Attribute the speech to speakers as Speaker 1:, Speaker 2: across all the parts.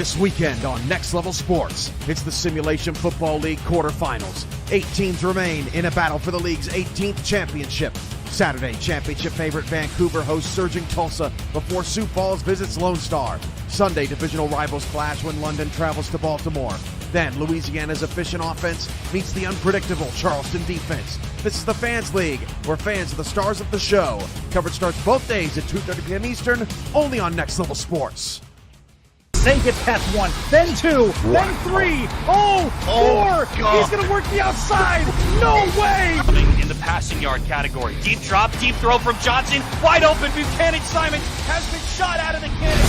Speaker 1: This weekend on Next Level Sports, it's the Simulation Football League quarterfinals. 8 teams remain in a battle for the league's 18th championship. Saturday, championship favorite Vancouver hosts surging Tulsa before Sioux Falls visits Lone Star. Sunday, divisional rivals clash when London travels to Baltimore. Then, Louisiana's efficient offense meets the unpredictable Charleston defense. This is the Fans League, where fans are the stars of the show. Coverage starts both days at 2:30 p.m. Eastern, only on Next Level Sports.
Speaker 2: Say gets past 1, then 2, then 3, four! He's going to work the outside! No way!
Speaker 3: In the passing yard category. Deep drop, deep throw from Johnson. Wide open, Buchanan Simon has been shot out of the cannon.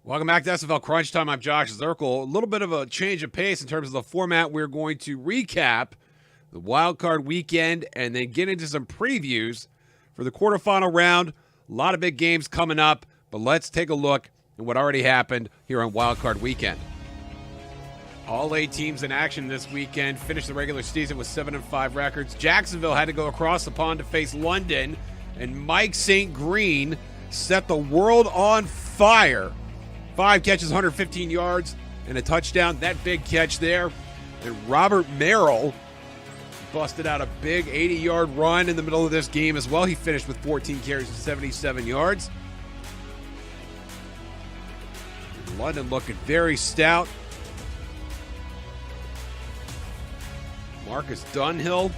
Speaker 4: Welcome back to SFL Crunch Time. I'm Josh Zirkle. A little bit of a change of pace in terms of the format. We're going to recap the wild card weekend and then get into some previews for the quarterfinal round. A lot of big games coming up, but let's take a look at what already happened here on wild card weekend. All 8 teams in action this weekend finished the regular season with 7-5 records. Jacksonville had to go across the pond to face London, and Mike St. Green set the world on fire. 5 catches, 115 yards, and a touchdown. That big catch there. And Robert Merrill busted out a big 80-yard run in the middle of this game as well. He finished with 14 carries and 77 yards. London looking very stout. Marcus Dunhill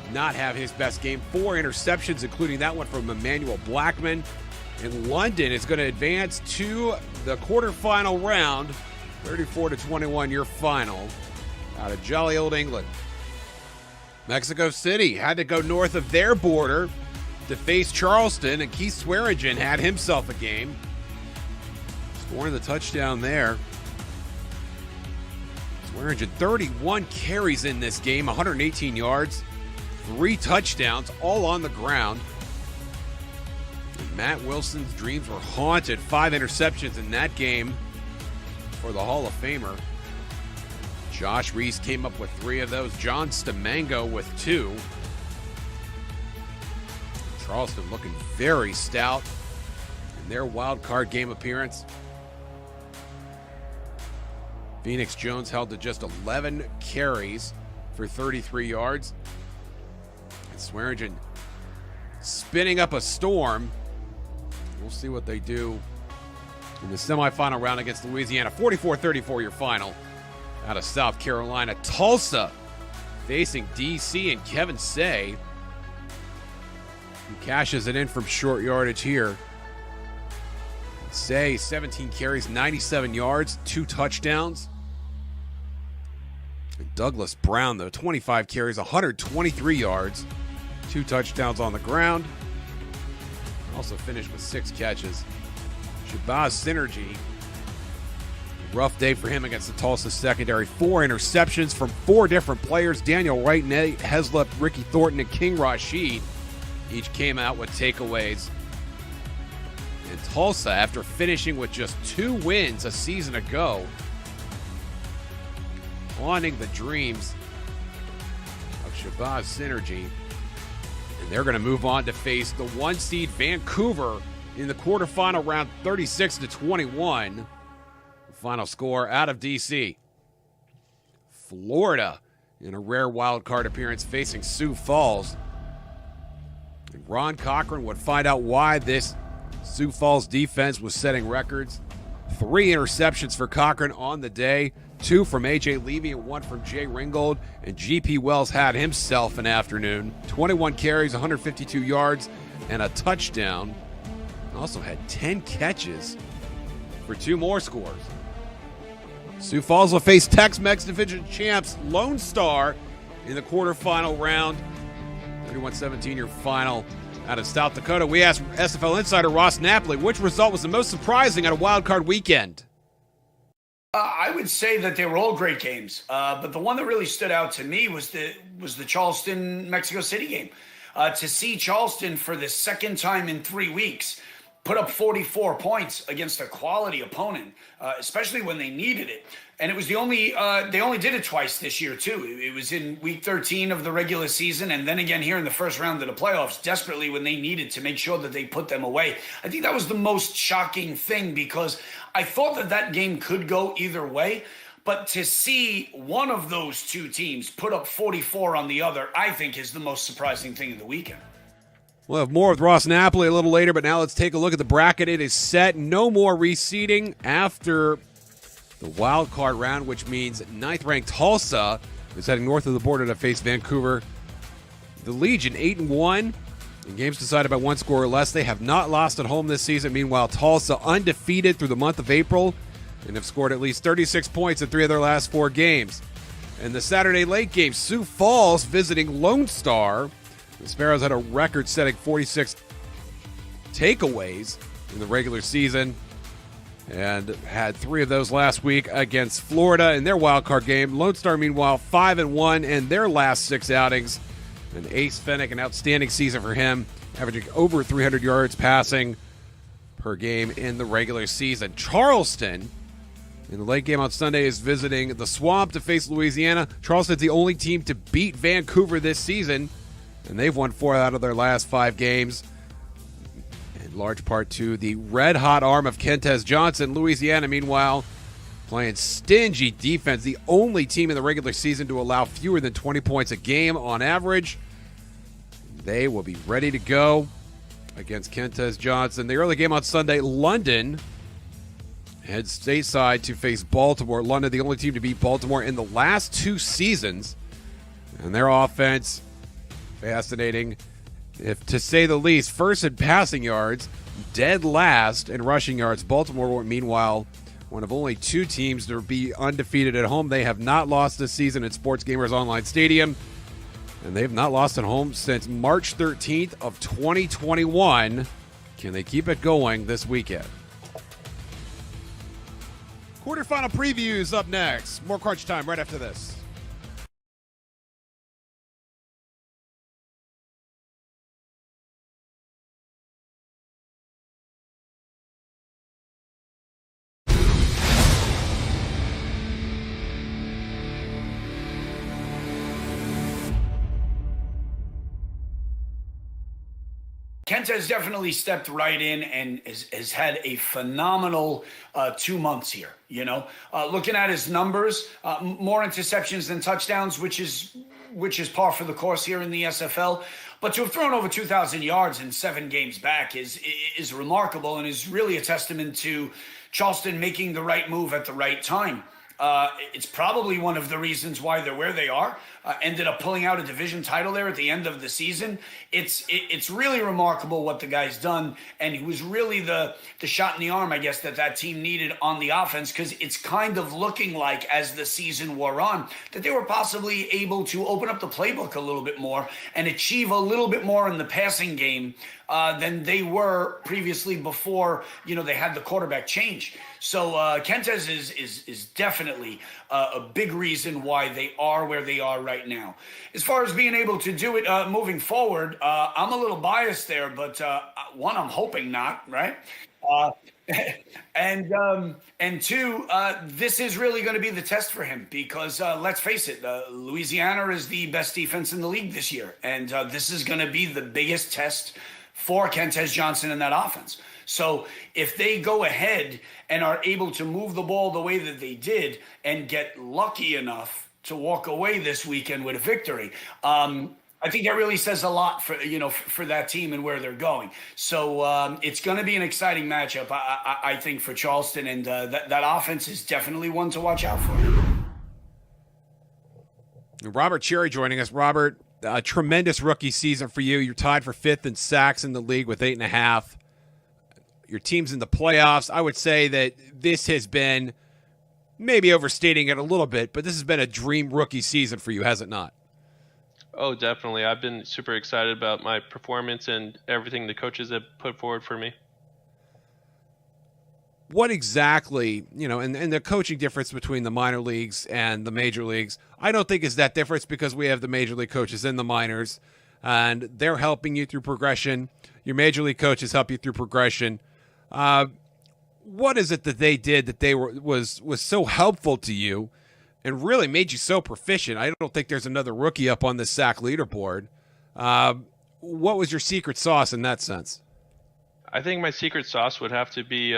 Speaker 4: did not have his best game. 4 interceptions, including that one from Emmanuel Blackman. And London is going to advance to the quarterfinal round, 34-21 your final, out of jolly old England. Mexico City had to go north of their border to face Charleston, and Keith Swearingen had himself a game, scoring the touchdown there. Swearingen, 31 carries in this game, 118 yards, 3 touchdowns, all on the ground. Matt Wilson's dreams were haunted. 5 interceptions in that game for the Hall of Famer. Josh Reese came up with 3 of those. John Stamango with 2. Charleston looking very stout in their wild card game appearance. Phoenix Jones held to just 11 carries for 33 yards. And Swearingen spinning up a storm. We'll see what they do in the semifinal round against Louisiana. 44-34 your final out of South Carolina. Tulsa facing DC and Kevin Say, who cashes it in from short yardage here. Say, 17 carries, 97 yards, 2 touchdowns. And Douglas Brown, though, 25 carries, 123 yards, 2 touchdowns on the ground. Also finished with 6 catches. Shabazz Synergy, rough day for him against the Tulsa secondary. 4 interceptions from 4 different players. Daniel Wright, Nate Heslop, Ricky Thornton, and King Rashid each came out with takeaways. And Tulsa, after finishing with just 2 wins a season ago, haunting the dreams of Shabazz Synergy. And they're going to move on to face the 1 seed Vancouver in the quarterfinal round, 36-21. The final score out of DC. Florida in a rare wild card appearance facing Sioux Falls. And Ron Cochran would find out why this Sioux Falls defense was setting records. 3 interceptions for Cochran on the day. 2 from A.J. Levy and 1 from Jay Ringgold. And G.P. Wells had himself an afternoon. 21 carries, 152 yards, and a touchdown. Also had 10 catches for 2 more scores. Sioux Falls will face Tex-Mex Division champs Lone Star in the quarterfinal round. 31-17 your final out of South Dakota. We asked SFL insider Ross Napoli which result was the most surprising at a wild card weekend.
Speaker 5: I would say that they were all great games, but the one that really stood out to me was the Charleston Mexico City game. To see Charleston for the second time in 3 weeks put up 44 points against a quality opponent, especially when they needed it. And it was they only did it twice this year, too. It was in week 13 of the regular season, and then again here in the first round of the playoffs, desperately when they needed to make sure that they put them away. I think that was the most shocking thing, because I thought that that game could go either way. But to see one of those two teams put up 44 on the other, I think is the most surprising thing of the weekend.
Speaker 4: We'll have more with Ross Napoli a little later, but now let's take a look at the bracket. It is set. No more reseeding after the wild card round, which means 9th-ranked Tulsa is heading north of the border to face Vancouver. The Legion, 8-1, in games decided by one score or less. They have not lost at home this season. Meanwhile, Tulsa undefeated through the month of April and have scored at least 36 points in 3 of their last 4 games. And the Saturday late game, Sioux Falls visiting Lone Star. The Sparrows had a record-setting 46 takeaways in the regular season and had 3 of those last week against Florida in their wild-card game. Lone Star, meanwhile, 5-1 in their last 6 outings. And Ace Fennick, an outstanding season for him, averaging over 300 yards passing per game in the regular season. Charleston, in the late game on Sunday, is visiting the Swamp to face Louisiana. Charleston's the only team to beat Vancouver this season, and they've won 4 out of their last 5 games, in large part to the red-hot arm of Kentez Johnson. Louisiana, meanwhile, playing stingy defense, the only team in the regular season to allow fewer than 20 points a game on average. They will be ready to go against Kentez Johnson. The early game on Sunday, London heads stateside to face Baltimore. London, the only team to beat Baltimore in the last 2 seasons. And their offense, fascinating, if to say the least. First in passing yards, dead last in rushing yards. Baltimore, meanwhile, one of only 2 teams to be undefeated at home. They have not lost this season at Sports Gamers Online Stadium, and they have not lost at home since March 13th of 2021. Can they keep it going this weekend? Quarterfinal previews up next. More crunch time right after this.
Speaker 5: Kent has definitely stepped right in and has had a phenomenal 2 months here. Looking at his numbers, more interceptions than touchdowns, which is par for the course here in the SFL. But to have thrown over 2,000 yards in 7 games back is remarkable, and is really a testament to Charleston making the right move at the right time. It's probably one of the reasons why they're where they are. Ended up pulling out a division title there at the end of the season. It's really remarkable what the guy's done, and he was really the shot in the arm, I guess, that team needed on the offense, because it's kind of looking like, as the season wore on, that they were possibly able to open up the playbook a little bit more and achieve a little bit more in the passing game than they were previously before, they had the quarterback change. So Kentez is definitely a big reason why they are where they are right now. As far as being able to do it moving forward, I'm a little biased there, but one, I'm hoping not, right? And 2, this is really going to be the test for him, because let's face it, Louisiana is the best defense in the league this year, and this is going to be the biggest test for Kentez Johnson in that offense. So if they go ahead and are able to move the ball the way that they did and get lucky enough to walk away this weekend with a victory, I think that really says a lot for that team and where they're going. So it's going to be an exciting matchup, I think, for Charleston, and that offense is definitely one to watch out for.
Speaker 4: Robert Cherry joining us. Robert, a tremendous rookie season for you. You're tied for 5th in sacks in the league with 8.5. Your team's in the playoffs. I would say that this has been, maybe overstating it a little bit, but this has been a dream rookie season for you, has it not?
Speaker 6: Oh, definitely. I've been super excited about my performance and everything the coaches have put forward for me.
Speaker 4: What exactly, and the coaching difference between the minor leagues and the major leagues, I don't think is that difference, because we have the major league coaches in the minors, and they're helping you through progression. Your major league coaches help you through progression. What is it that they did that was so helpful to you and really made you so proficient? I don't think there's another rookie up on the sack leaderboard. What was your secret sauce in that sense?
Speaker 6: I think my secret sauce would have to be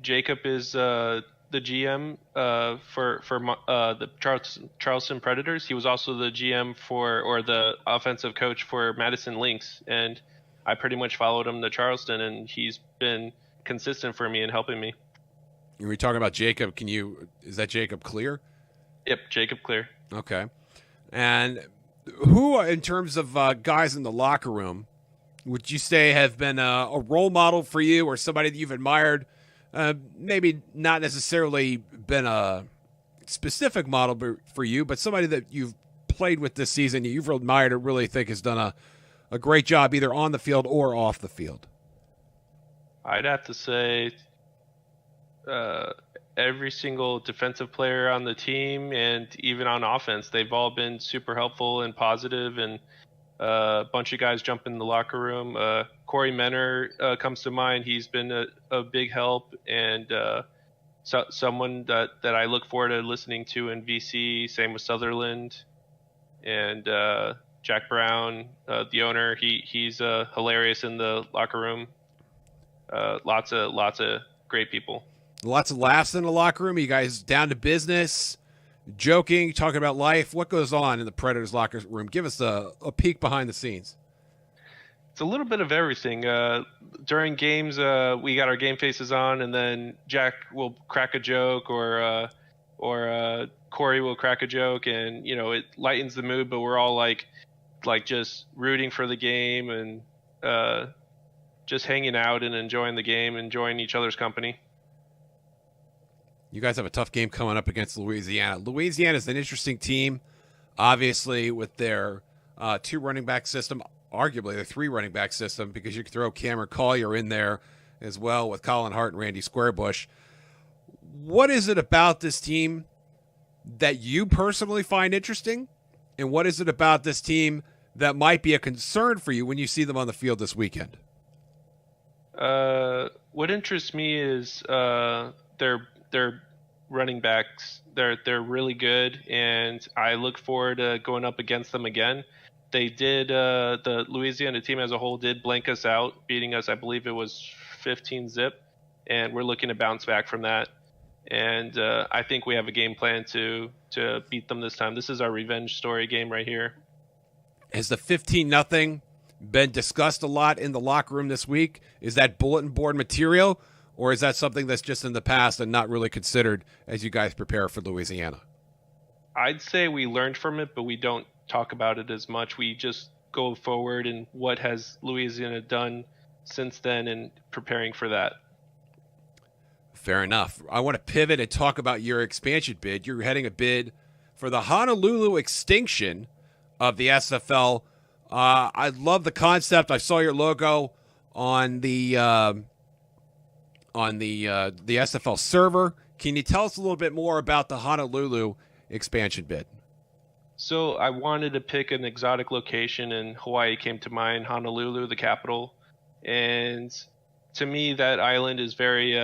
Speaker 6: Jacob is the GM for the Charleston Predators. He was also the GM or the offensive coach for Madison Lynx, and I pretty much followed him to Charleston, and he's been consistent for me and helping me.
Speaker 4: You were talking about Jacob. Is that Jacob Clear?
Speaker 6: Yep, Jacob Clear.
Speaker 4: Okay. And who, in terms of guys in the locker room, would you say have been a role model for you or somebody that you've admired? Maybe not necessarily been a specific model for you, but somebody that you've played with this season, you've admired or really think has done a great job either on the field or off the field.
Speaker 6: I'd have to say every single defensive player on the team and even on offense, they've all been super helpful and positive, and a bunch of guys jump in the locker room. Corey Menner comes to mind. He's been a big help, and someone that I look forward to listening to in VC. Same with Sutherland and Jack Brown, the owner. He's hilarious in the locker room. Lots of great people.
Speaker 4: Lots of laughs in the locker room. You guys down to business, joking, talking about life. What goes on in the Predators locker room? Give us a peek behind the scenes.
Speaker 6: It's a little bit of everything. During games, we got our game faces on, and then Jack will crack a joke, or Corey will crack a joke, and it lightens the mood. But we're all like just rooting for the game and just hanging out and enjoying the game, enjoying each other's company.
Speaker 4: You guys have a tough game coming up against Louisiana. Louisiana is an interesting team, obviously, with their two running back system, arguably their three running back system, because you can throw Cameron Collier in there as well with Colin Hart and Randy Squarebush. What is it about this team that you personally find interesting? And what is it about this team that might be a concern for you when you see them on the field this weekend?
Speaker 6: What interests me is their running backs. They're really good, and I look forward to going up against them again. They did the Louisiana team as a whole did blank us out, beating us. I believe it was 15-0, and we're looking to bounce back from that. And I think we have a game plan to beat them this time. This is our revenge story game right here.
Speaker 4: Has the 15-0 been discussed a lot in the locker room this week? Is that bulletin board material, or is that something that's just in the past and not really considered as you guys prepare for Louisiana?
Speaker 6: I'd say we learned from it, but we don't talk about it as much. We just go forward and what has Louisiana done since then and preparing for that.
Speaker 4: Fair enough. I want to pivot and talk about your expansion bid. You're heading a bid for the Honolulu extinction of the SFL. I love the concept. I saw your logo on the SFL server. Can you tell us a little bit more about the Honolulu expansion bid?
Speaker 6: So I wanted to pick an exotic location, and Hawaii came to mind, Honolulu, the capital. And to me, that island is very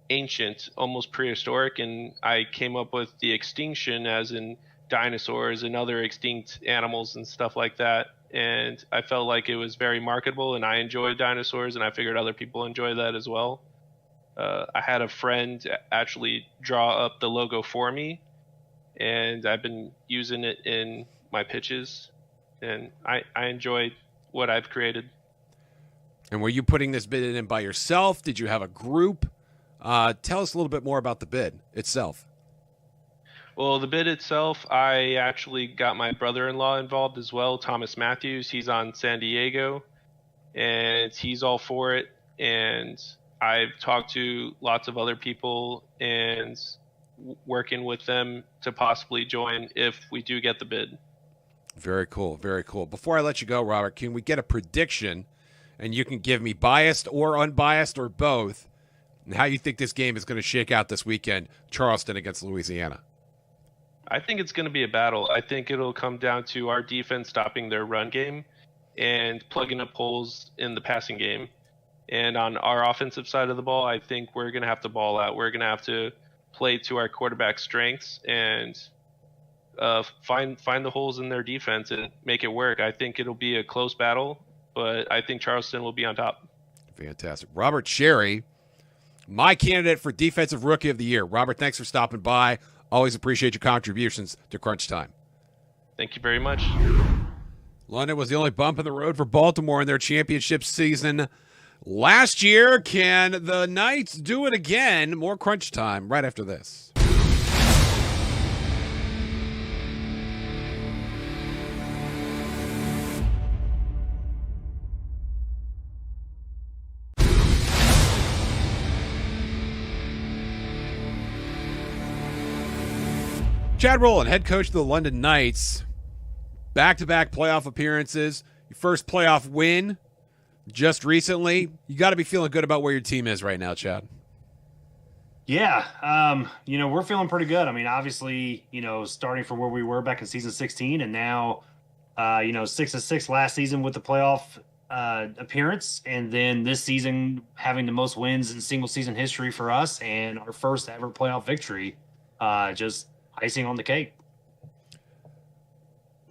Speaker 6: ancient, almost prehistoric, and I came up with the extinction as in dinosaurs and other extinct animals and stuff like that. And I felt like it was very marketable, and I enjoy dinosaurs, and I figured other people enjoy that as well. I had a friend actually draw up the logo for me, and I've been using it in my pitches, and I enjoyed what I've created.
Speaker 4: And were you putting this bid in by yourself? Did you have a group? Tell us a little bit more about the bid itself.
Speaker 6: Well, the bid itself, I actually got my brother-in-law involved as well, Thomas Matthews. He's on San Diego, and he's all for it. And I've talked to lots of other people and working with them to possibly join if we do get the bid.
Speaker 4: Very cool, very cool. Before I let you go, Robert, can we get a prediction, and you can give me biased or unbiased or both, and how you think this game is going to shake out this weekend, Charleston against Louisiana?
Speaker 6: I think it's going to be a battle. I think it'll come down to our defense stopping their run game and plugging up holes in the passing game. And on our offensive side of the ball, I think we're going to have to ball out. We're going to have to play to our quarterback strengths and find the holes in their defense and make it work. I think it'll be a close battle, but I think Charleston will be on top.
Speaker 4: Fantastic. Robert Sherry, my candidate for Defensive Rookie of the Year. Robert, thanks for stopping by. Always appreciate your contributions to Crunch Time.
Speaker 6: Thank you very much.
Speaker 4: London was the only bump in the road for Baltimore in their championship season last year. Can the Knights do it again? More Crunch Time right after this. Chad Rowland, head coach of the London Knights. Back-to-back playoff appearances. Your first playoff win just recently. You got to be feeling good about where your team is right now, Chad.
Speaker 7: Yeah, we're feeling pretty good. I mean, obviously, starting from where we were back in season 16 and now, 6-6 last season with the playoff appearance. And then this season having the most wins in single season history for us and our first ever playoff victory. Just icing on the cake.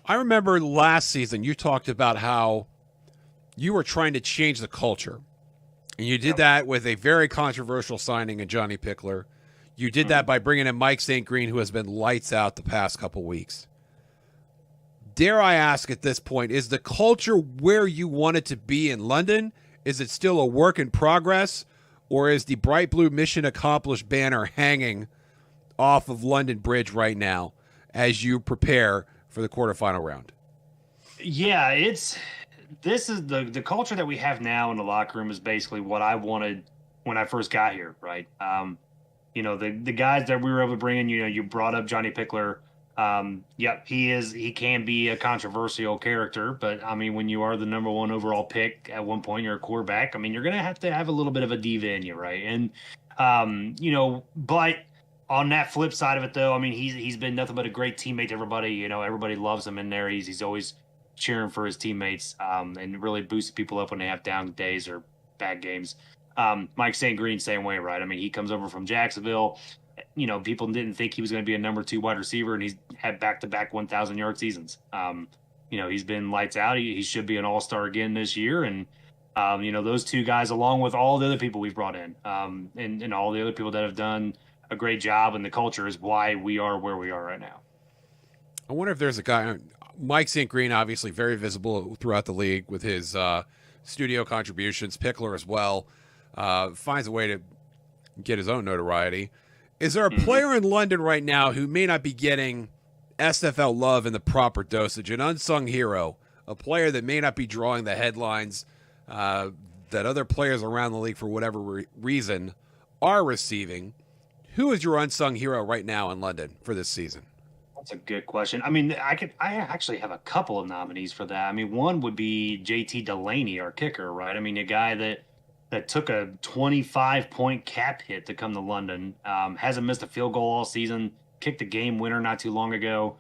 Speaker 4: I remember last season you talked about how you were trying to change the culture. And you did that with a very controversial signing in Johnny Pickler. You did that by bringing in Mike St. Green, who has been lights out the past couple weeks. Dare I ask at this point, is the culture where you want it to be in London? Is it still a work in progress? Or is the bright blue mission accomplished banner hanging off of London Bridge right now as you prepare for the quarterfinal round?
Speaker 7: Yeah, this is the culture that we have now in the locker room is basically what I wanted when I first got here, right? The guys that we were able to bring in, you brought up Johnny Pickler. He can be a controversial character, but I mean, when you are the number one overall pick at one point, you're a quarterback. I mean, you're going to have a little bit of a diva in you, right? And, but on that flip side of it, though, I mean, he's been nothing but a great teammate to everybody. Everybody loves him in there. He's always cheering for his teammates and really boosting people up when they have down days or bad games. Mike St. Green, same way, right? I mean, he comes over from Jacksonville. People didn't think he was going to be a number 2 wide receiver, and he's had back-to-back 1,000-yard seasons. He's been lights out. He should be an all-star again this year. And, those two guys, along with all the other people we've brought in and all the other people that have done a great job, and the culture is why we are where we are right now.
Speaker 4: I wonder if there's a guy, Mike St. Green, obviously very visible throughout the league with his studio contributions. Pickler as well finds a way to get his own notoriety. Is there a player in London right now who may not be getting SFL love in the proper dosage, an unsung hero, a player that may not be drawing the headlines that other players around the league for whatever reason are receiving? Who is your unsung hero right now in London for this season?
Speaker 7: That's a good question. I mean, I actually have a couple of nominees for that. I mean, one would be JT Delaney, our kicker, right? I mean, a guy that took a 25-point cap hit to come to London, hasn't missed a field goal all season, kicked a game winner not too long ago.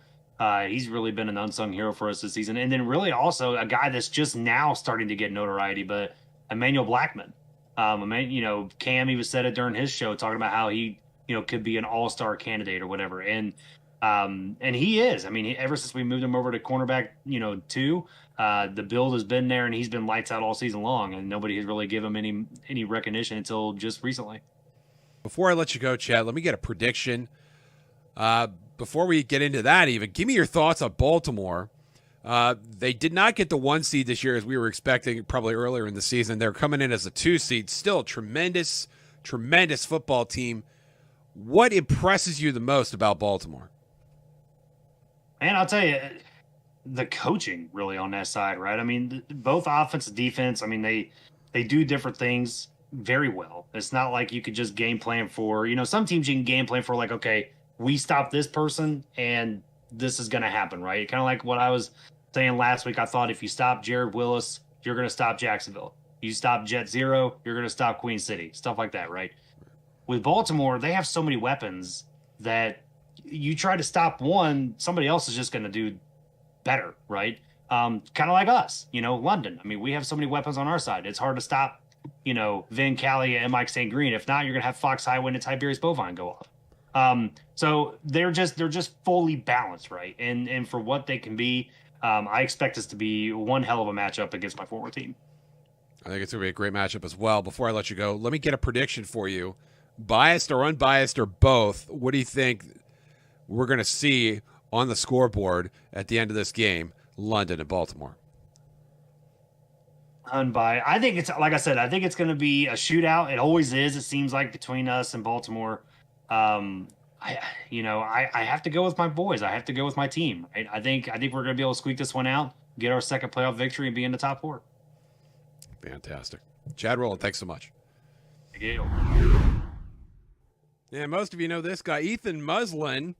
Speaker 7: He's really been an unsung hero for us this season. And then really also a guy that's just now starting to get notoriety, but Emmanuel Blackman. Cam even said it during his show, talking about how he, could be an all-star candidate or whatever. And he is. I mean, ever since we moved him over to cornerback, 2, the build has been there, and he's been lights out all season long, and nobody has really given him any recognition until just recently.
Speaker 4: Before I let you go, Chad, let me get a prediction. Before we get into that even, give me your thoughts on Baltimore. They did not get the 1 seed this year as we were expecting probably earlier in the season. They're coming in as a 2 seed. Still a tremendous, tremendous football team. What impresses you the most about Baltimore?
Speaker 7: Man, I'll tell you, the coaching really on that side, right? I mean, both offense and defense, I mean, they do different things very well. It's not like you could just game plan for, some teams you can game plan for like, okay, we stop this person and this is going to happen, right? Kind of like what I was saying last week. I thought if you stop Jared Willis, you're going to stop Jacksonville. You stop Jet Zero, you're going to stop Queen City, stuff like that, right? With Baltimore, they have so many weapons that you try to stop one, somebody else is just going to do better, right? Kind of like us, London. I mean, we have so many weapons on our side. It's hard to stop Vin Callia and Mike St. Green. If not, you're gonna have Fox Highwind and Tiberius Bovine go off. So they're just fully balanced, right? And for what they can be, I expect this to be one hell of a matchup against my former team.
Speaker 4: I think it's going to be a great matchup as well. Before I let you go, let me get a prediction for you. Biased or unbiased or both, what do you think we're going to see on the scoreboard at the end of this game, London and Baltimore?
Speaker 7: Unbiased. I think it's, like I said, I think it's going to be a shootout. It always is, it seems like, between us and Baltimore. I have to go with my boys. I have to go with my team. Right? I think we're going to be able to squeak this one out, get our second playoff victory, and be in the top 4.
Speaker 4: Fantastic. Chad Rowland, thanks so much.
Speaker 7: Thank you.
Speaker 4: Yeah, most of you know this guy, Ethan Muslin,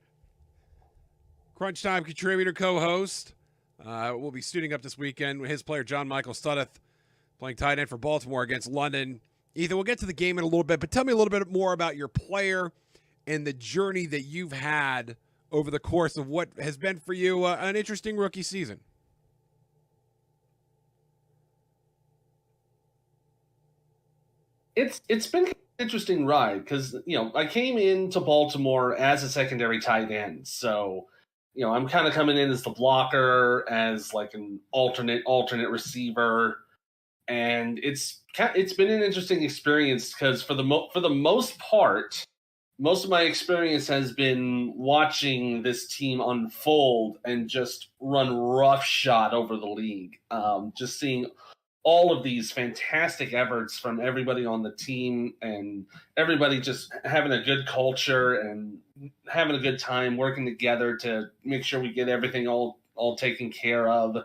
Speaker 4: Crunch Time contributor, co-host. Will be suiting up this weekend. His player, John Michael Studdeth, playing tight end for Baltimore against London. Ethan, we'll get to the game in a little bit, but tell me a little bit more about your player and the journey that you've had over the course of what has been for you an interesting rookie season.
Speaker 8: It's been an interesting ride because I came into Baltimore as a secondary tight end, so I'm kind of coming in as the blocker, as like an alternate receiver, and it's been an interesting experience because for the most part, most of my experience has been watching this team unfold and just run roughshod over the league, just seeing all of these fantastic efforts from everybody on the team and everybody just having a good culture and having a good time working together to make sure we get everything all taken care of.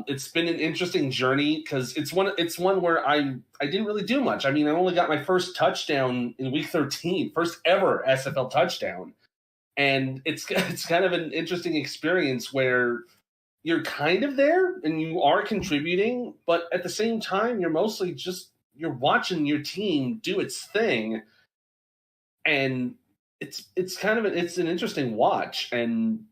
Speaker 8: It's been an interesting journey because it's one where I didn't really do much. I mean, I only got my first touchdown in week 13, first ever SFL touchdown. And it's kind of an interesting experience where you're kind of there and you are contributing, but at the same time, you're mostly you're watching your team do its thing. And it's an interesting watch. And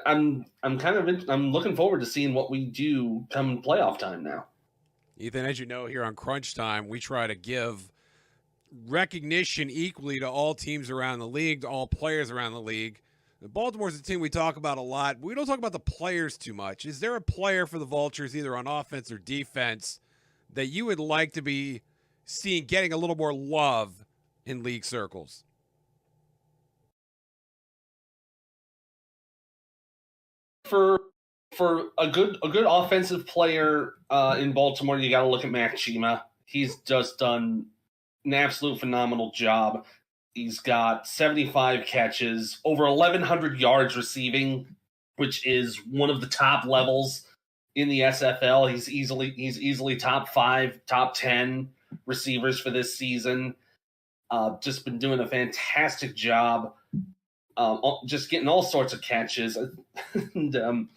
Speaker 8: I'm looking forward to seeing what we do come playoff time now.
Speaker 4: Ethan, as you know, here on Crunch Time, we try to give recognition equally to all teams around the league, to all players around the league. Baltimore's a team we talk about a lot. We don't talk about the players too much. Is there a player for the Vultures, either on offense or defense, that you would like to be seeing getting a little more love in league circles?
Speaker 8: For a good offensive player in Baltimore, you got to look at Mac Chima. He's just done an absolute phenomenal job. He's got 75 catches, over 1,100 yards receiving, which is one of the top levels in the SFL. He's easily top 5, top 10 receivers for this season. Just been doing a fantastic job. Just getting all sorts of catches. And,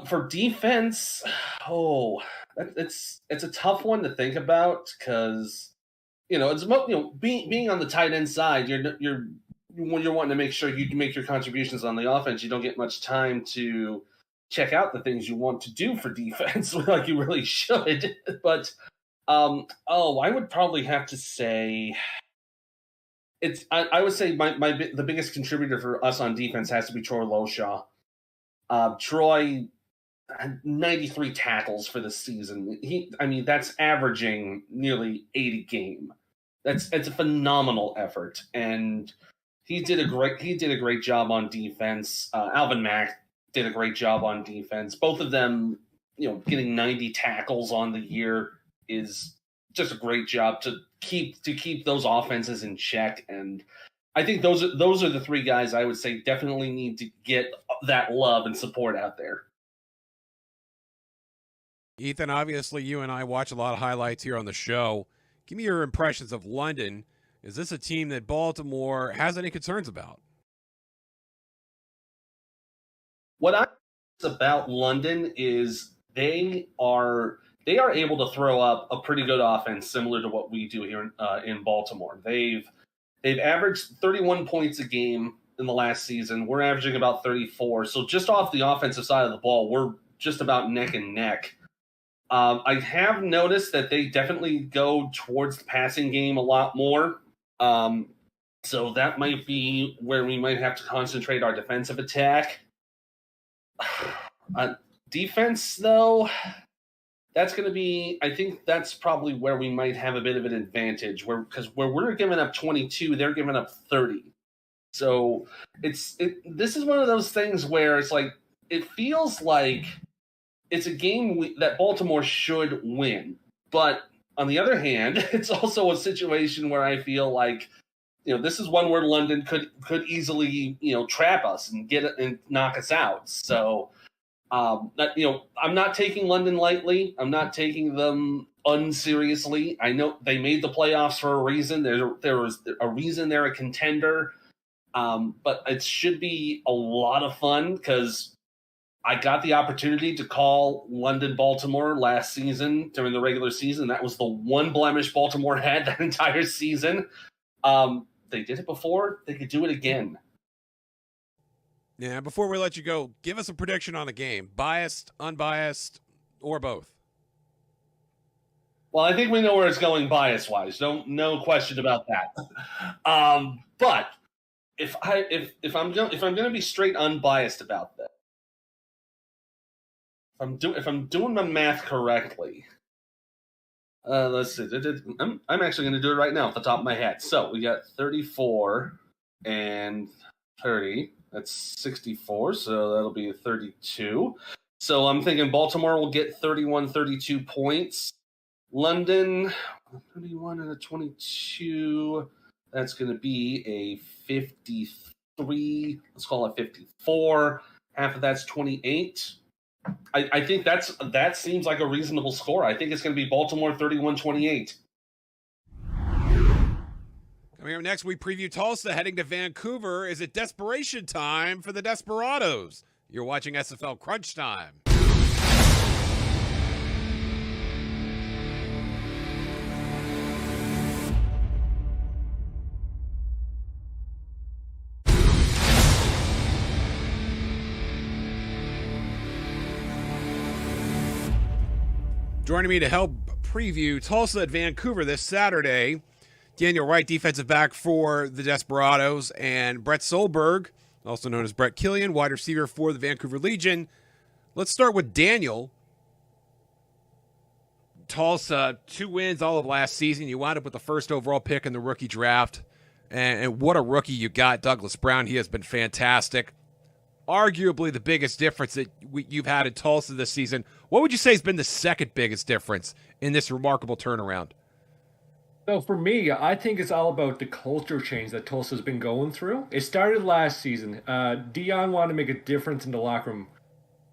Speaker 8: for defense, it's a tough one to think about because being on the tight end side, when you're wanting to make sure you make your contributions on the offense, you don't get much time to check out the things you want to do for defense like you really should. But I would probably have to say I would say the biggest contributor for us on defense has to be Troy Loshaw. Troy had 93 tackles for the season. That's averaging nearly 80 game. It's a phenomenal effort, and he did a great job on defense. Alvin Mack did a great job on defense. Both of them, getting 90 tackles on the year is just a great job to keep those offenses in check. And I think those are the three guys I would say definitely need to get that love and support out there.
Speaker 4: Ethan, obviously you and I watch a lot of highlights here on the show. Give me your impressions of London. Is this a team that Baltimore has any concerns about?
Speaker 8: What I about London is they are able to throw up a pretty good offense similar to what we do here in Baltimore. They've averaged 31 points a game in the last season. We're averaging about 34. So just off the offensive side of the ball, we're just about neck and neck. I have noticed that they definitely go towards the passing game a lot more. So that might be where we might have to concentrate our defensive attack. Defense, though, that's going to be, I think that's probably where we might have a bit of an advantage, because where we're giving up 22, they're giving up 30. So this is one of those things where it's like, it feels like it's a game that Baltimore should win. But on the other hand, it's also a situation where I feel like, this is one where London could easily, trap us and get it and knock us out. So, I'm not taking London lightly. I'm not taking them unseriously. I know they made the playoffs for a reason. There was a reason they're a contender. But it should be a lot of fun because I got the opportunity to call London-Baltimore last season during the regular season. That was the one blemish Baltimore had that entire season. They did it before. They could do it again.
Speaker 4: Yeah, before we let you go, give us a prediction on the game. Biased, unbiased, or both.
Speaker 8: Well, I think we know where it's going bias-wise. No question about that. But if I'm going to be straight unbiased about that, if I'm doing my math correctly, let's see. I'm actually going to do it right now off the top of my head. So we got 34 and 30. That's 64, so that'll be 32. So I'm thinking Baltimore will get 31, 32 points. London, 31 and a 22. That's going to be a 53. Let's call it 54. Half of that's 28. I think that seems like a reasonable score. I think it's going to be Baltimore 31-28.
Speaker 4: Coming up next, we preview Tulsa heading to Vancouver. Is it desperation time for the Desperados? You're watching SFL Crunch Time. Joining me to help preview Tulsa at Vancouver this Saturday, Daniel Wright, defensive back for the Desperados, and Brett Solberg, also known as Brett Killian, wide receiver for the Vancouver Legion. Let's start with Daniel. Tulsa, 2 wins all of last season. You wound up with the first overall pick in the rookie draft. And what a rookie you got, Douglas Brown. He has been fantastic. Arguably the biggest difference that you've had in Tulsa this season. What would you say has been the second biggest difference in this remarkable turnaround?
Speaker 9: So for me, I think it's all about the culture change that Tulsa's been going through. It started last season. Dion wanted to make a difference in the locker room.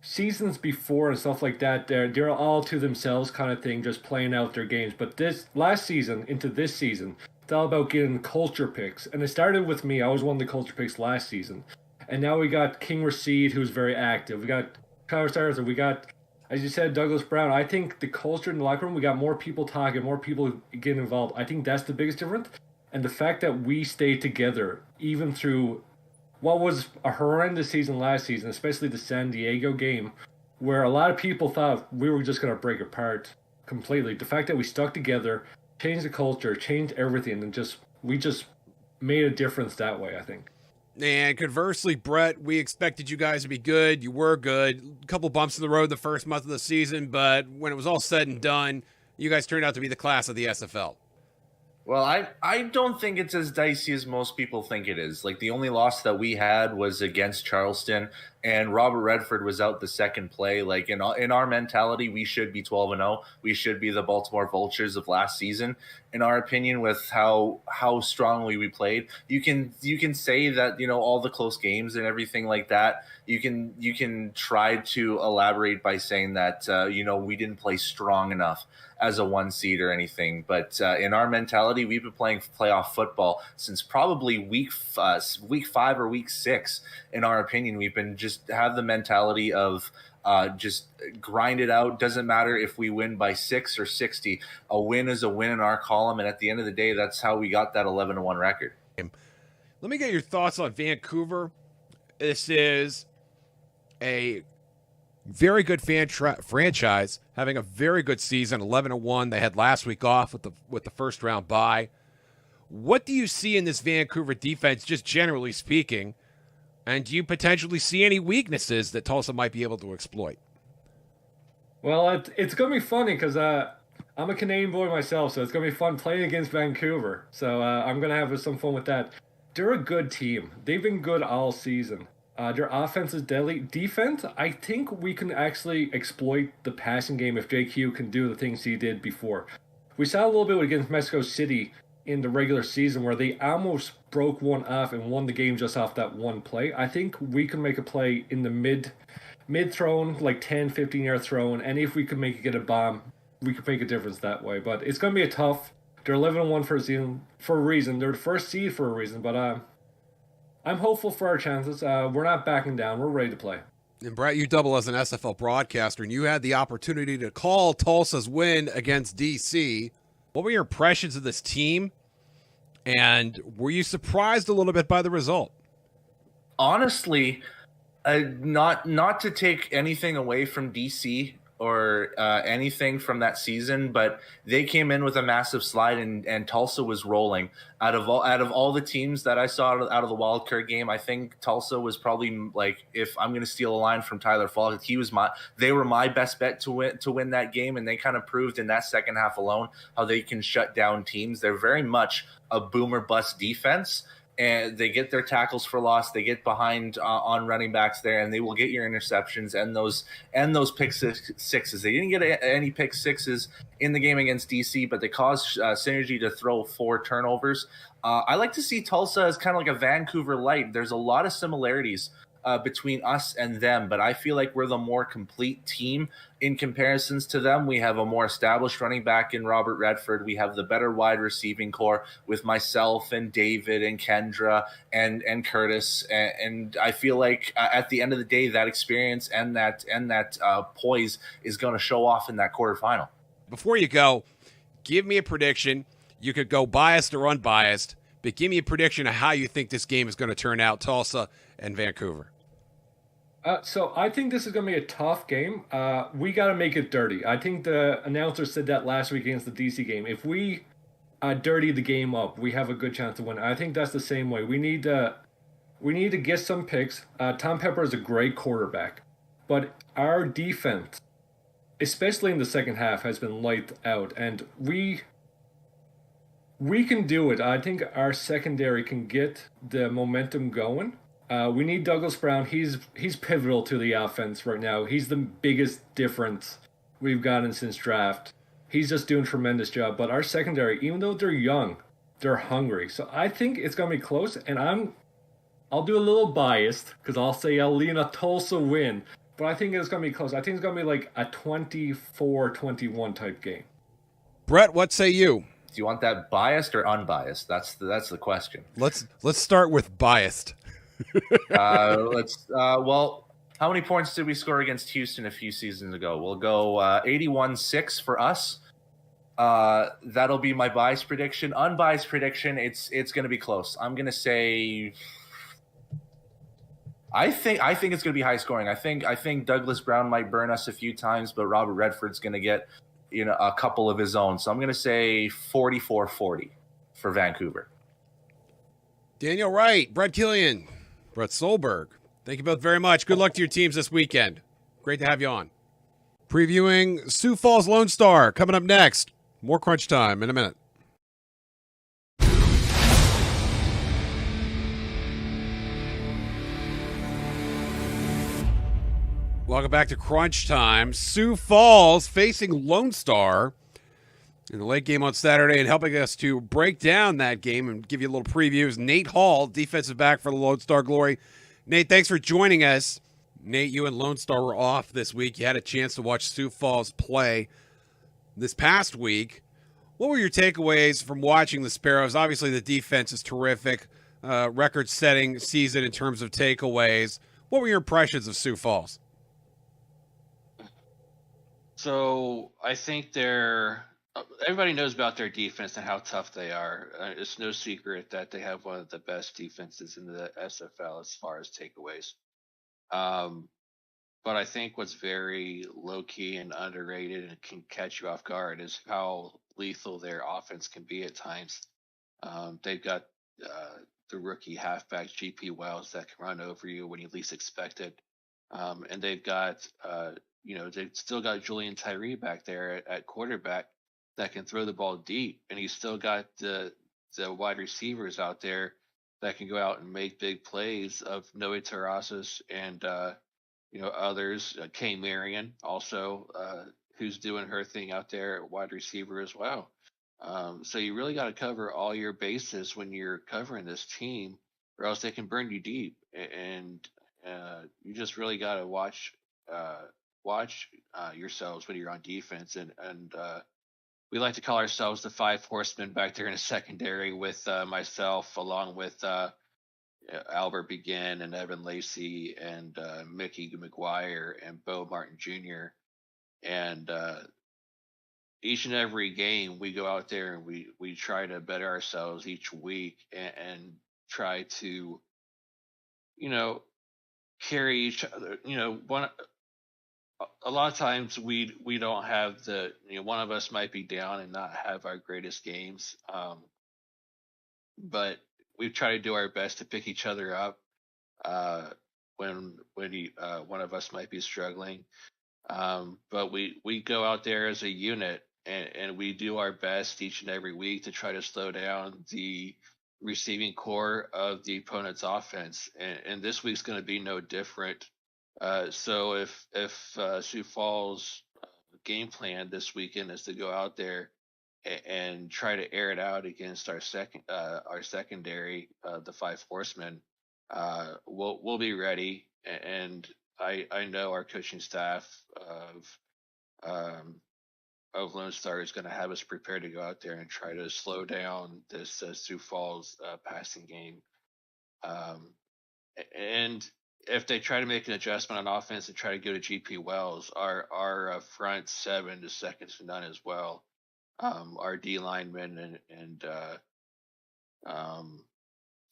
Speaker 9: Seasons before and stuff like that, they're all to themselves kind of thing, just playing out their games. But this last season into this season, it's all about getting culture picks. And it started with me. I was one of the culture picks last season. And now we got King Rashid, who's very active. We got Travis Arthur. We got, as you said, Douglas Brown. I think the culture in the locker room, we got more people talking, more people getting involved. I think that's the biggest difference. And the fact that we stayed together, even through what was a horrendous season last season, especially the San Diego game, where a lot of people thought we were just going to break apart completely. The fact that we stuck together, changed the culture, changed everything, and we just made a difference that way, I think.
Speaker 4: And conversely, Brett, we expected you guys to be good. You were good. A couple bumps in the road the first month of the season, but when it was all said and done, you guys turned out to be the class of the SFL.
Speaker 10: Well, I don't think it's as dicey as most people think it is. Like, the only loss that we had was against Charleston, and Robert Redford was out the second play. Like, in our mentality, we should be 12-0. We should be the Baltimore Vultures of last season, in our opinion, with how strongly we played. You can say that, all the close games and everything like that. You can try to elaborate by saying that we didn't play strong enough as a 1 seed or anything, but in our mentality, we've been playing playoff football since probably week 5 or week 6. In our opinion, we've been just have the mentality of just grind it out. Doesn't matter if we win by 6 or 60. A win is a win in our column, and at the end of the day, that's how we got that 11-1 record.
Speaker 4: Let me get your thoughts on Vancouver. This is a Very good franchise, having a very good season, 11-1. They had last week off with the first round bye. What do you see in this Vancouver defense, just generally speaking? And do you potentially see any weaknesses that Tulsa might be able to exploit?
Speaker 9: Well, it's going to be funny because I'm a Canadian boy myself, so it's going to be fun playing against Vancouver. So I'm going to have some fun with that. They're a good team. They've been good all season. Their offense is deadly. Defense, I think we can actually exploit the passing game if JQ can do the things he did before. We saw a little bit against Mexico City in the regular season where they almost broke one off and won the game just off that one play. I think we can make a play in the mid thrown, like 10, 15-yard thrown, and if we can make it get a bomb, we could make a difference that way. But it's going to be a tough. They're 11-1 for a reason. They're the first seed for a reason, but I'm hopeful for our chances. We're not backing down. We're ready to play.
Speaker 4: And Brett, you double as an SFL broadcaster, and you had the opportunity to call Tulsa's win against DC. What were your impressions of this team? And were you surprised a little bit by the result?
Speaker 10: Honestly, not to take anything away from DC or anything from that season, but they came in with a massive slide, and Tulsa was rolling. Out of all the teams that I saw out of the wild card game, I think Tulsa was probably, like, if I'm going to steal a line from Tyler Falk, they were my best bet to win that game, and they kind of proved in that second half alone how they can shut down teams. They're very much a boomer bust defense. And they get their tackles for loss. They get behind on running backs there, and they will get your interceptions and those pick sixes. They didn't get any pick sixes in the game against DC, but they caused Synergy to throw 4 turnovers. I like to see Tulsa as kind of like a Vancouver light. There's a lot of similarities between us and them, but I feel like we're the more complete team in comparisons to them. We have a more established running back in Robert Redford. We have the better wide receiving core with myself and David and Kendra and Curtis. And I feel like at the end of the day, that experience and that poise is going to show off in that quarterfinal.
Speaker 4: Before you go, give me a prediction. You could go biased or unbiased, but give me a prediction of how you think this game is going to turn out, Tulsa and Vancouver.
Speaker 9: So I think this is going to be a tough game. We got to make it dirty. I think the announcer said that last week against the DC game. If we dirty the game up, we have a good chance to win. I think that's the same way. We need to get some picks. Tom Pepper is a great quarterback, but our defense, especially in the second half, has been lights out, and we can do it. I think our secondary can get the momentum going. We need Douglas Brown. He's pivotal to the offense right now. He's the biggest difference we've gotten since draft. He's just doing a tremendous job. But our secondary, even though they're young, they're hungry. So I think it's going to be close. And I'll do a little biased because I'll say I'll lean a Tulsa win. But I think it's going to be close. I think it's going to be like a 24-21 type game. Brett, what say you?
Speaker 10: Do you want that biased or unbiased? That's the question.
Speaker 4: Let's start with biased.
Speaker 10: Well, how many points did we score against Houston a few seasons ago? We'll go 81-6 for us. That'll be my biased prediction. Unbiased prediction, it's going to be close. I'm going to say I think it's going to be high scoring. I think Douglas Brown might burn us a few times, but Robert Redford's going to get a couple of his own. So I'm going to say 44-40 for Vancouver.
Speaker 4: Daniel Wright, Brett Killian, Brett Solberg. Thank you both very much. Good luck to your teams this weekend. Great to have you on. Previewing Sioux Falls Lone Star coming up next. More crunch time in a minute. Welcome back to Crunch Time. Sioux Falls facing Lone Star in the late game on Saturday, and helping us to break down that game and give you a little preview is Nate Hall, defensive back for the Lone Star Glory. Nate, thanks for joining us. Nate, you and Lone Star were off this week. You had a chance to watch Sioux Falls play this past week. What were your takeaways from watching the Sparrows? Obviously, the defense is terrific, record-setting season in terms of takeaways. What were your impressions of Sioux Falls?
Speaker 11: So I think everybody knows about their defense and how tough they are. It's no secret that they have one of the best defenses in the SFL as far as takeaways. But I think what's very low key and underrated and can catch you off guard is how lethal their offense can be at times. They've got the rookie halfback GP Wells that can run over you when you least expect it, and they've got they've still got Julian Tyree back there at quarterback that can throw the ball deep, and he's still got the wide receivers out there that can go out and make big plays of Noe Terrazas and others. Kay Marion also, who's doing her thing out there at wide receiver as well. So you really got to cover all your bases when you're covering this team, or else they can burn you deep. And you just really got to watch yourselves when you're on defense. And we like to call ourselves the Five Horsemen back there in the secondary with myself, along with Albert Begin and Evan Lacey and Mickey McGuire and Bo Martin Jr. And each and every game we go out there and we try to better ourselves each week and try to carry each other. A lot of times we don't have one of us might be down and not have our greatest games, but we try to do our best to pick each other up when one of us might be struggling. But we go out there as a unit and we do our best each and every week to try to slow down the receiving core of the opponent's offense. And this week's going to be no different. So if Sioux Falls' game plan this weekend is to go out there and try to air it out against our secondary, the Five Horsemen, we'll be ready. And I know our coaching staff of Lone Star is going to have us prepared to go out there and try to slow down this Sioux Falls passing game. And if they try to make an adjustment on offense and try to go to GP Wells, our front seven is second to none as well. Our D linemen and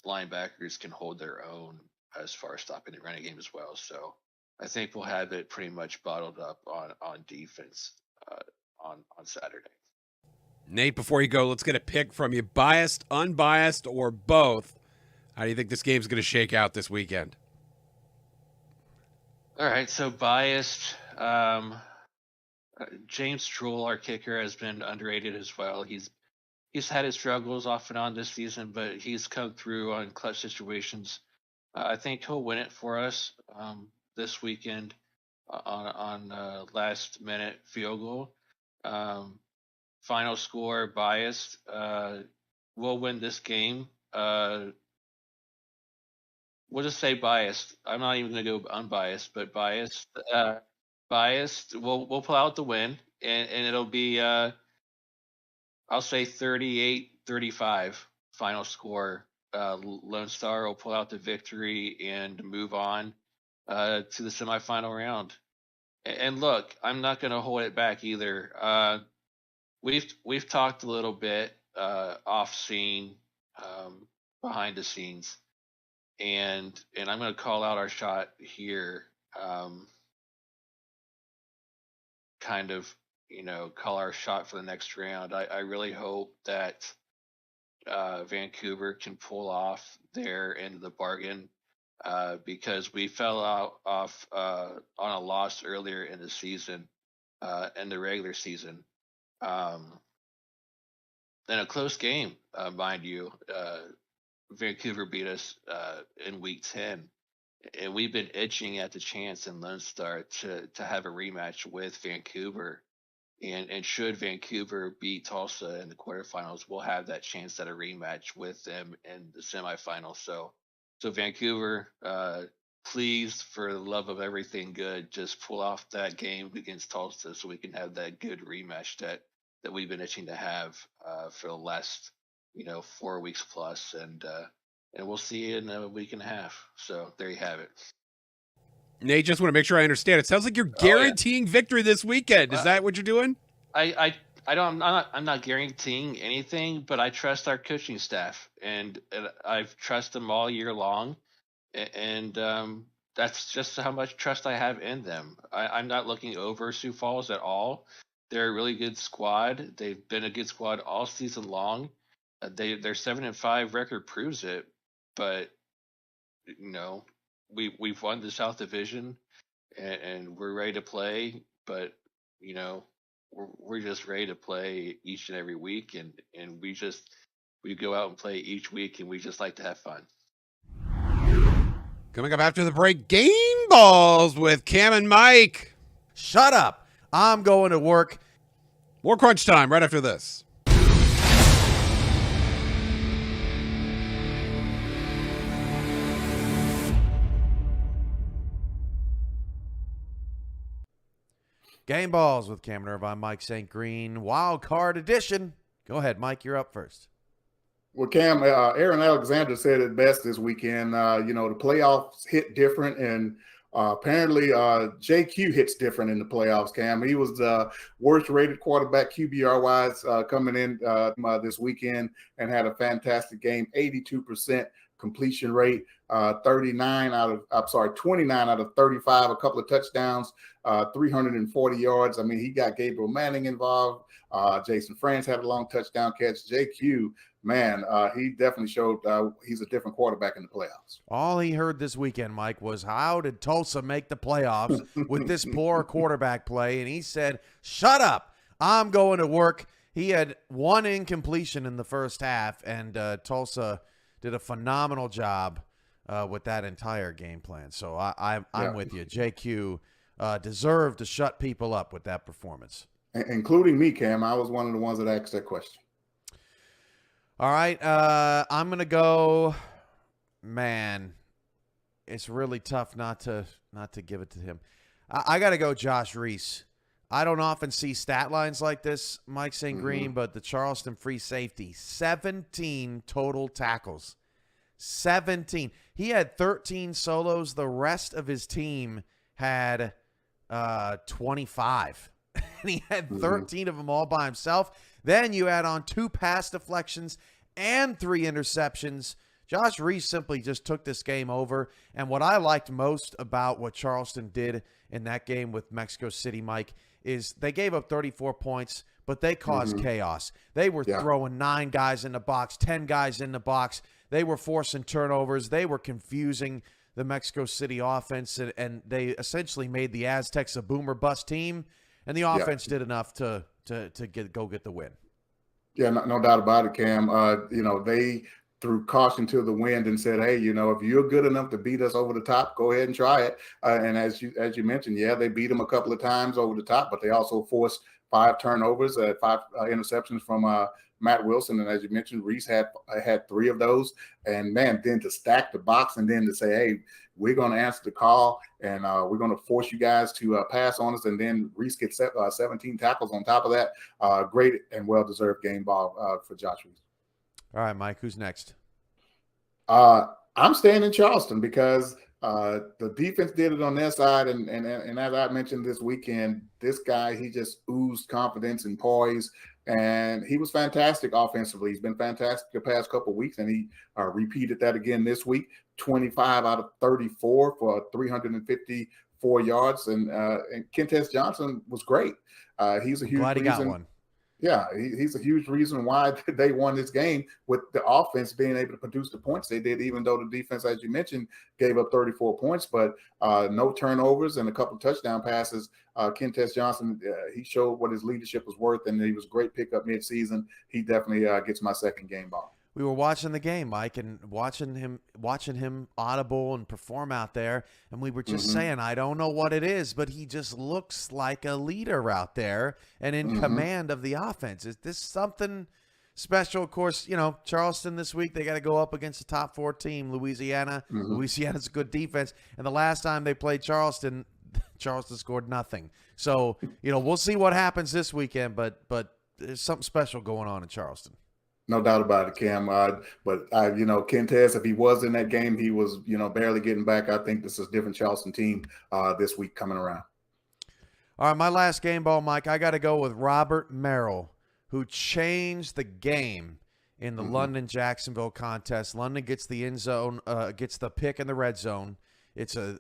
Speaker 11: linebackers can hold their own as far as stopping the running game as well. So I think we'll have it pretty much bottled up on defense on Saturday.
Speaker 4: Nate, before you go, let's get a pick from you. Biased, unbiased, or both. How do you think this game's going to shake out this weekend?
Speaker 11: All right, so biased. James Truel, our kicker, has been underrated as well. He's had his struggles off and on this season, but he's come through on clutch situations. I think he'll win it for us this weekend on last minute field goal. Final score biased. We'll win this game. We'll just say biased. I'm not even going to go unbiased, but biased. Biased. We'll pull out the win, and it'll be I'll say 38-35 final score. Lone Star will pull out the victory and move on to the semifinal round. And look, I'm not going to hold it back either. We've talked a little bit off scene, behind the scenes, and I'm going to call out our shot here. Kind of, call our shot for the next round. I really hope that Vancouver can pull off their end of the bargain, because we fell off on a loss earlier in the season, in the regular season. In a close game, mind you, Vancouver beat us in week 10. And we've been itching at the chance in Lone Star to have a rematch with Vancouver. And should Vancouver beat Tulsa in the quarterfinals, we'll have that chance at a rematch with them in the semifinals. So Vancouver, please, for the love of everything good, just pull off that game against Tulsa so we can have that good rematch that we've been itching to have for the last 4 weeks plus. And we'll see you in a week and a half. So there you have it.
Speaker 4: Nate, just want to make sure I understand. It sounds like you're guaranteeing victory this weekend. Is that what you're doing?
Speaker 11: I'm not guaranteeing anything, but I trust our coaching staff, and I've trusted them all year long. And that's just how much trust I have in them. I'm not looking over Sioux Falls at all. They're a really good squad. They've been a good squad all season long. Their 7-5 record proves it. But you know, we've won the South Division, and we're ready to play. But you know, we're just ready to play each and every week, and we go out and play each week, and we just like to have fun.
Speaker 4: Coming up after the break, Game Balls with Cam and Mike.
Speaker 1: Shut up. I'm going to work.
Speaker 4: More crunch time right after this.
Speaker 1: Game Balls with Cam and Irv. I'm Mike St. Green. Wild Card Edition. Go ahead, Mike. You're up first.
Speaker 12: Well, Cam, Aaron Alexander said it best this weekend. The playoffs hit different, and apparently JQ hits different in the playoffs, Cam. He was the worst-rated quarterback QBR-wise coming in this weekend and had a fantastic game, 82% completion rate, 29 out of 35, a couple of touchdowns, 340 yards. I mean, he got Gabriel Manning involved. Jason France had a long touchdown catch. JQ, man, he definitely showed he's a different quarterback in the playoffs.
Speaker 1: All he heard this weekend, Mike, was how did Tulsa make the playoffs with this poor quarterback play? And he said, shut up. I'm going to work. He had one incompletion in the first half, and Tulsa did a phenomenal job with that entire game plan. So I'm with you. JQ deserved to shut people up with that performance.
Speaker 12: Including me, Cam. I was one of the ones that asked that question.
Speaker 1: All right, I'm going to go, man, it's really tough not to give it to him. I got to go Josh Reese. I don't often see stat lines like this, Mike St. Green, but the Charleston free safety, 17 total tackles. 17. He had 13 solos. The rest of his team had 25. And he had 13 of them all by himself. Then you add on 2 pass deflections and 3 interceptions. Josh Reese simply just took this game over. And what I liked most about what Charleston did in that game with Mexico City, Mike, is they gave up 34 points, but they caused chaos. They were throwing 9 guys in the box, 10 guys in the box. They were forcing turnovers. They were confusing the Mexico City offense, and they essentially made the Aztecs a boomer bust team. And the offense did enough to go get the win.
Speaker 12: Yeah, no doubt about it, Cam. They threw caution to the wind and said, hey, if you're good enough to beat us over the top, go ahead and try it. And as you mentioned, they beat them a couple of times over the top, but they also forced 5 turnovers, 5 interceptions from Matt Wilson. And as you mentioned, Reese had 3 of those. And, man, then to stack the box and then to say, hey, we're going to answer the call and we're going to force you guys to pass on us. And then Reese gets 17 tackles on top of that. Great and well-deserved game ball for Josh Reese.
Speaker 1: All right, Mike, who's next?
Speaker 12: I'm staying in Charleston because the defense did it on their side. And as I mentioned this weekend, this guy, he just oozed confidence and poise. And he was fantastic offensively. He's been fantastic the past couple of weeks, and he repeated that again this week. 25 out of 34 for 354 yards. And Kentez Johnson was great. He's a huge
Speaker 1: glad he got one.
Speaker 12: Yeah, he's a huge reason why they won this game with the offense being able to produce the points they did, even though the defense, as you mentioned, gave up 34 points, but no turnovers and a couple of touchdown passes. Kentez Johnson, he showed what his leadership was worth, and he was a great pickup midseason. He definitely gets my second game ball.
Speaker 1: We were watching the game, Mike, and watching him audible and perform out there, and we were just saying, I don't know what it is, but he just looks like a leader out there and in command of the offense. Is this something special? Of course, Charleston this week, they got to go up against the top 4 team, Louisiana. Louisiana's a good defense, and the last time they played Charleston scored nothing. So, we'll see what happens this weekend, but there's something special going on in Charleston.
Speaker 12: No doubt about it, Cam. But Kentez, if he was in that game, he was, barely getting back. I think this is a different Charleston team this week coming around.
Speaker 1: All right, my last game ball, Mike, I got to go with Robert Merrill, who changed the game in the London-Jacksonville contest. London gets the end zone, gets the pick in the red zone.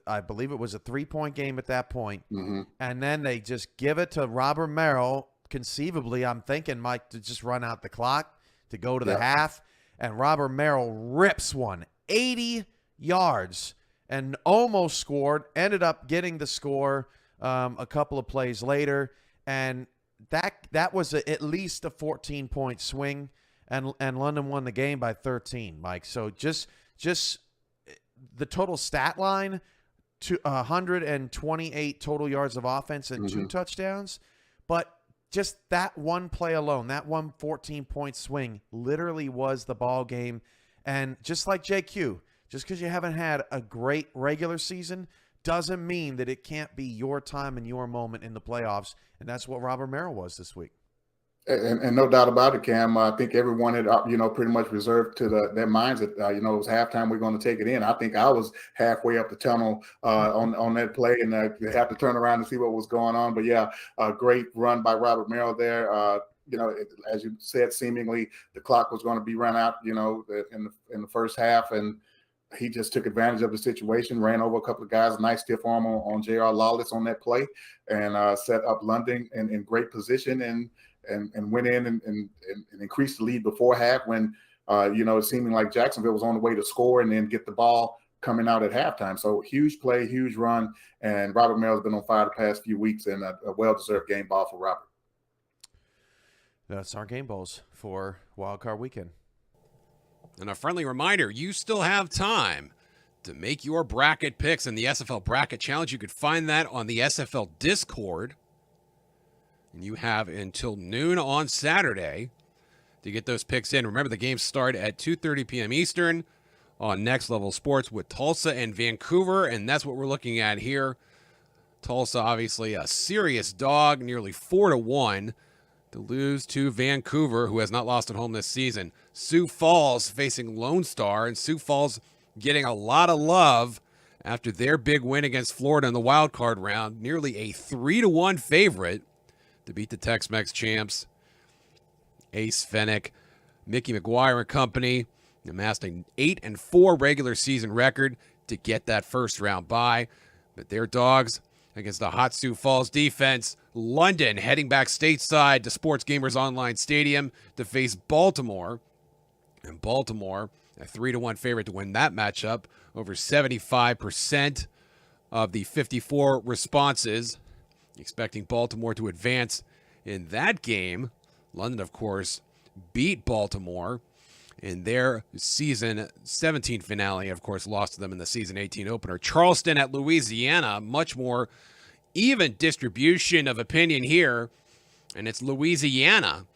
Speaker 1: I believe it was a 3-point game at that point.
Speaker 12: Mm-hmm.
Speaker 1: And then they just give it to Robert Merrill. Conceivably, I'm thinking, Mike, to just run out the clock, to go to the half. And Robert Merrill rips one 80 yards and almost scored, ended up getting the score a couple of plays later. And that was at least a 14-point swing. And London won the game by 13, Mike. So just the total stat line, 128 total yards of offense and 2 touchdowns. But just that one play alone, that one 14-point swing literally was the ball game. And just like JQ, just because you haven't had a great regular season doesn't mean that it can't be your time and your moment in the playoffs. And that's what Robert Merrill was this week.
Speaker 12: And no doubt about it, Cam. I think everyone had, pretty much reserved to their minds that, it was halftime. We're going to take it in. I think I was halfway up the tunnel on that play, and they had to turn around and see what was going on. But yeah, a great run by Robert Merrill there. As you said, seemingly the clock was going to be run out, in the first half, and he just took advantage of the situation, ran over a couple of guys, nice stiff arm on J.R. Lawless on that play, and set up London in great position and went in and increased the lead before half when, it seeming like Jacksonville was on the way to score and then get the ball coming out at halftime. So huge play, huge run, and Robert Merrill's been on fire the past few weeks, and a well-deserved game ball for Robert.
Speaker 1: That's our game balls for Wild Card Weekend.
Speaker 4: And a friendly reminder, you still have time to make your bracket picks in the SFL Bracket Challenge. You could find that on the SFL Discord. And you have until noon on Saturday to get those picks in. Remember, the games start at 2:30 p.m. Eastern on Next Level Sports with Tulsa and Vancouver, and that's what we're looking at here. Tulsa, obviously a serious dog, nearly 4-1 to lose to Vancouver, who has not lost at home this season. Sioux Falls facing Lone Star, and Sioux Falls getting a lot of love after their big win against Florida in the wild card round. Nearly a 3-1 favorite to beat the Tex-Mex champs. Ace Fennick, Mickey McGuire and company amassed an 8-4 regular season record to get that first round bye. But their dogs against the hot Sioux Falls defense. London heading back stateside to Sports Gamers Online Stadium to face Baltimore. And Baltimore, a 3-1 favorite to win that matchup. Over 75% of the 54 responses expecting Baltimore to advance in that game. London, of course, beat Baltimore in their season 17 finale. Of course, lost to them in the season 18 opener. Charleston at Louisiana, much more even distribution of opinion here. And it's Louisiana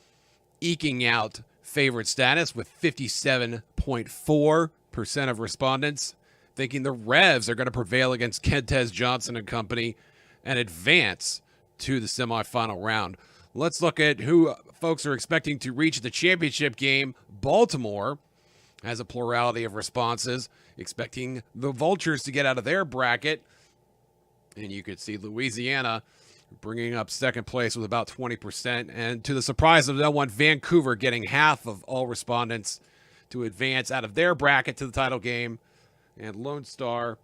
Speaker 4: eking out favorite status with 57.4% of respondents thinking the Revs are going to prevail against Kentez Johnson and company and advance to the semifinal round. Let's look at who folks are expecting to reach the championship game. Baltimore has a plurality of responses, expecting the Vultures to get out of their bracket. And you could see Louisiana bringing up second place with about 20%. And to the surprise of no one, Vancouver getting half of all respondents to advance out of their bracket to the title game. And Lone Star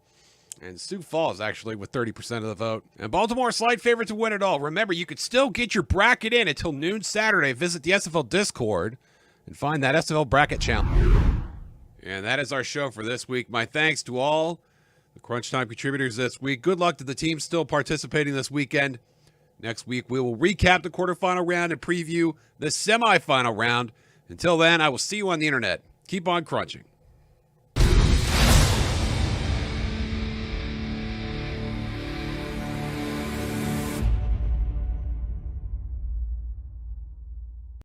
Speaker 4: and Sioux Falls, actually, with 30% of the vote. And Baltimore, a slight favorite to win it all. Remember, you could still get your bracket in until noon Saturday. Visit the SFL Discord and find that SFL Bracket Challenge. And that is our show for this week. My thanks to all the Crunch Time contributors this week. Good luck to the team still participating this weekend. Next week, we will recap the quarterfinal round and preview the semifinal round. Until then, I will see you on the internet. Keep on crunching.